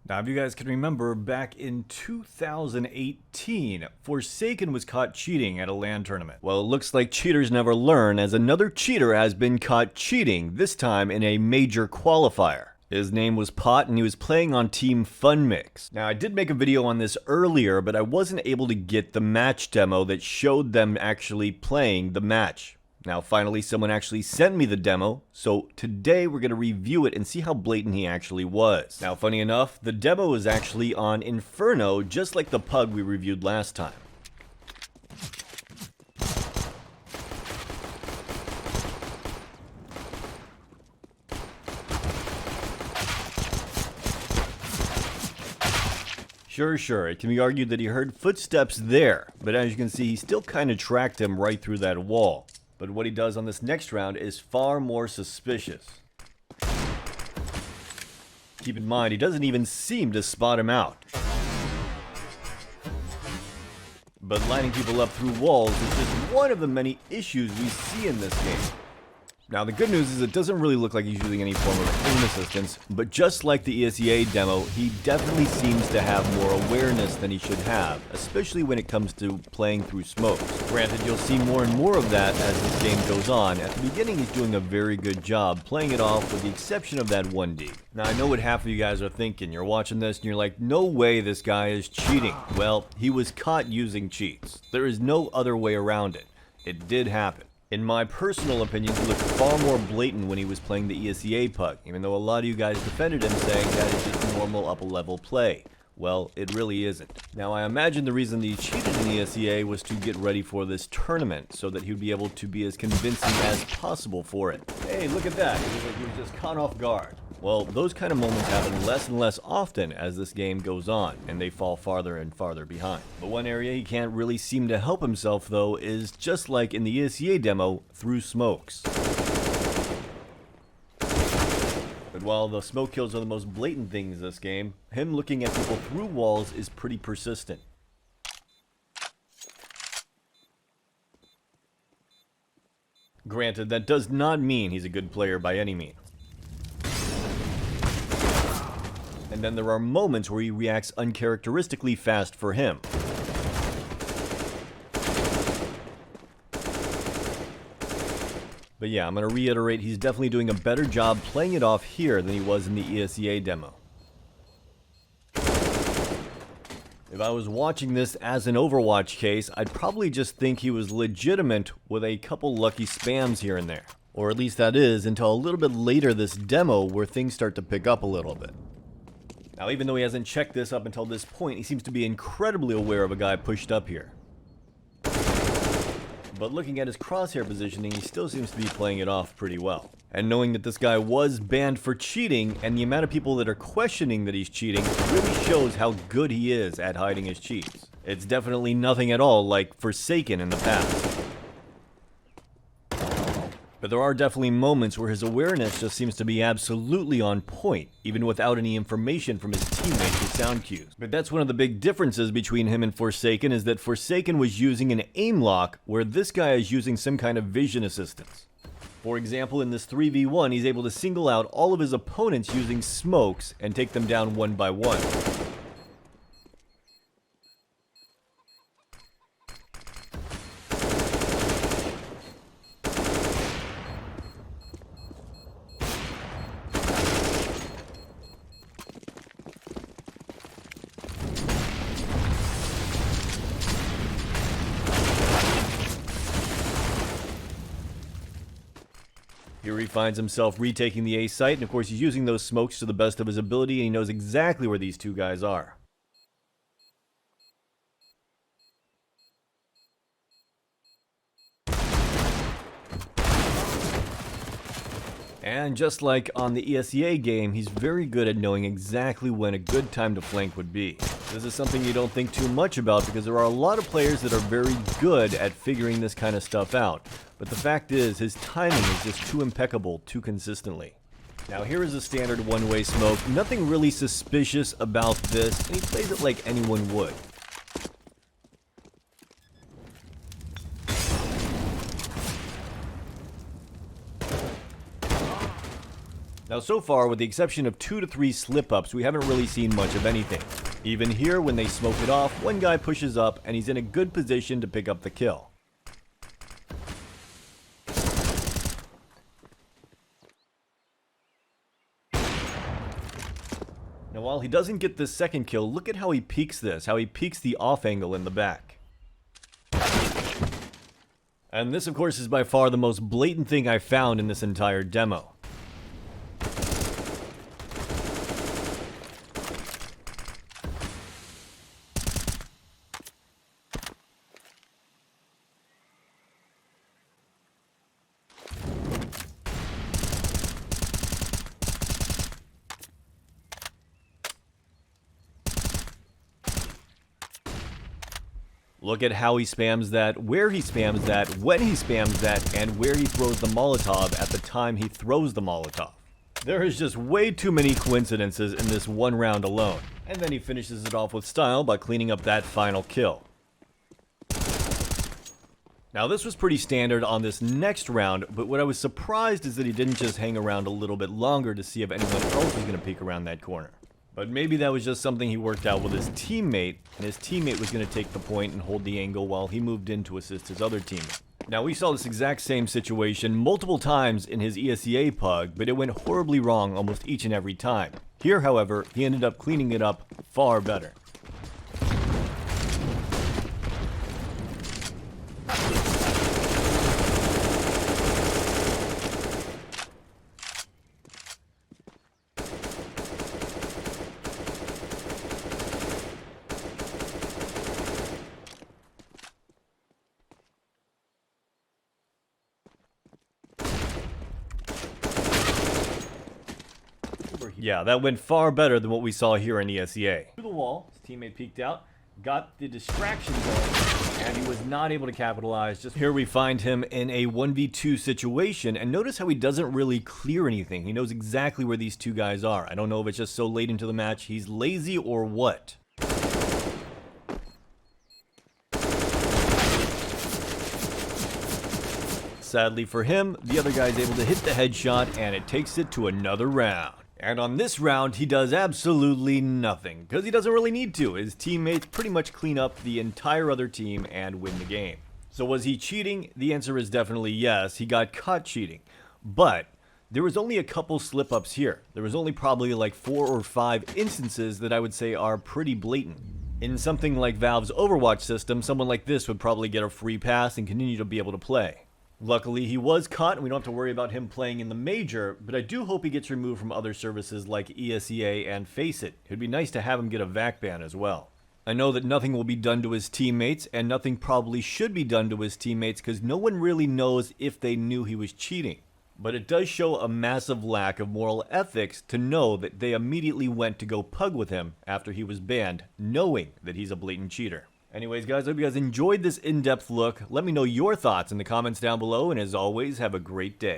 Now, if you guys can remember, back in 2018, Forsaken was caught cheating at a LAN tournament. Well, it looks like cheaters never learn, as another cheater has been caught cheating, this time in a major qualifier. His name was Pot, and he was playing on Team FunMix. Now, I did make a video on this earlier, but I wasn't able to get the match demo that showed them actually playing the match. Now, finally, someone actually sent me the demo, so today we're going to review it and see how blatant he actually was. Now, funny enough, the demo is actually on Inferno, just like the pug we reviewed last time. Sure, it can be argued that he heard footsteps there, but as you can see, he still kind of tracked him right through that wall. But what he does on this next round is far more suspicious. Keep in mind, he doesn't even seem to spot him out. But lining people up through walls is just one of the many issues we see in this game. Now, the good news is it doesn't really look like he's using any form of aim assistance, but just like the ESEA demo, he definitely seems to have more awareness than he should have, especially when it comes to playing through smokes. Granted, you'll see more and more of that as this game goes on. At the beginning, he's doing a very good job playing it off with the exception of that 1D. Now, I know what half of you guys are thinking. You're watching this and you're like, no way this guy is cheating. Well, he was caught using cheats. There is no other way around it. It did happen. In my personal opinion, he looked far more blatant when he was playing the ESEA pug, even though a lot of you guys defended him saying that is just normal upper-level play. Well, it really isn't. Now, I imagine the reason that he cheated in the ESEA was to get ready for this tournament, so that he would be able to be as convincing as possible for it. Hey, look at that. It was like he was just caught off guard. Well, those kind of moments happen less and less often as this game goes on, and they fall farther and farther behind. But one area he can't really seem to help himself, though, is just like in the ESEA demo, through smokes. But while the smoke kills are the most blatant things in this game, him looking at people through walls is pretty persistent. Granted, that does not mean he's a good player by any means. And then there are moments where he reacts uncharacteristically fast for him. But yeah, I'm going to reiterate, he's definitely doing a better job playing it off here than he was in the ESEA demo. If I was watching this as an Overwatch case, I'd probably just think he was legitimate with a couple lucky spams here and there. Or at least that is, until a little bit later this demo where things start to pick up a little bit. Now, even though he hasn't checked this up until this point, he seems to be incredibly aware of a guy pushed up here. But looking at his crosshair positioning, he still seems to be playing it off pretty well. And knowing that this guy was banned for cheating, and the amount of people that are questioning that he's cheating, really shows how good he is at hiding his cheats. It's definitely nothing at all like Forsaken in the past. But there are definitely moments where his awareness just seems to be absolutely on point, even without any information from his teammates with sound cues. But that's one of the big differences between him and Forsaken, is that Forsaken was using an aim lock, where this guy is using some kind of vision assistance. For example, in this 3v1, he's able to single out all of his opponents using smokes and take them down one by one. Here he finds himself retaking the A site, and of course he's using those smokes to the best of his ability, and he knows exactly where these two guys are. And just like on the ESEA game, he's very good at knowing exactly when a good time to flank would be. This is something you don't think too much about because there are a lot of players that are very good at figuring this kind of stuff out. But the fact is, his timing is just too impeccable, too consistently. Now here is a standard one-way smoke. Nothing really suspicious about this, and he plays it like anyone would. Now so far, with the exception of 2 to 3 slip-ups, we haven't really seen much of anything. Even here, when they smoke it off, one guy pushes up and he's in a good position to pick up the kill. Now while he doesn't get this second kill, look at how he peeks this, how he peeks the off angle in the back. And this of course is by far the most blatant thing I found in this entire demo. Look at how he spams that, where he spams that, when he spams that, and where he throws the Molotov at the time he throws the Molotov. There is just way too many coincidences in this one round alone. And then he finishes it off with style by cleaning up that final kill. Now this was pretty standard on this next round, but what I was surprised is that he didn't just hang around a little bit longer to see if anyone else was going to peek around that corner. But maybe that was just something he worked out with his teammate, and his teammate was going to take the point and hold the angle while he moved in to assist his other teammate. Now we saw this exact same situation multiple times in his ESEA pug, but it went horribly wrong almost each and every time. Here, however, he ended up cleaning it up far better. Yeah, that went far better than what we saw here in ESEA. Through the wall, his teammate peeked out, got the distraction going, and he was not able to capitalize. Just here we find him in a 1v2 situation, and notice how he doesn't really clear anything. He knows exactly where these two guys are. I don't know if it's just so late into the match he's lazy or what. Sadly for him, the other guy's able to hit the headshot, and it takes it to another round. And on this round, he does absolutely nothing, because he doesn't really need to. His teammates pretty much clean up the entire other team and win the game. So was he cheating? The answer is definitely yes. He got caught cheating. But there was only a couple slip-ups here. There was only probably like 4 or 5 instances that I would say are pretty blatant. In something like Valve's Overwatch system, someone like this would probably get a free pass and continue to be able to play. Luckily, he was caught, and we don't have to worry about him playing in the major, but I do hope he gets removed from other services like ESEA and Faceit. It would be nice to have him get a VAC ban as well. I know that nothing will be done to his teammates, and nothing probably should be done to his teammates because no one really knows if they knew he was cheating. But it does show a massive lack of moral ethics to know that they immediately went to go pug with him after he was banned, knowing that he's a blatant cheater. Anyways, guys, I hope you guys enjoyed this in-depth look. Let me know your thoughts in the comments down below, and as always, have a great day.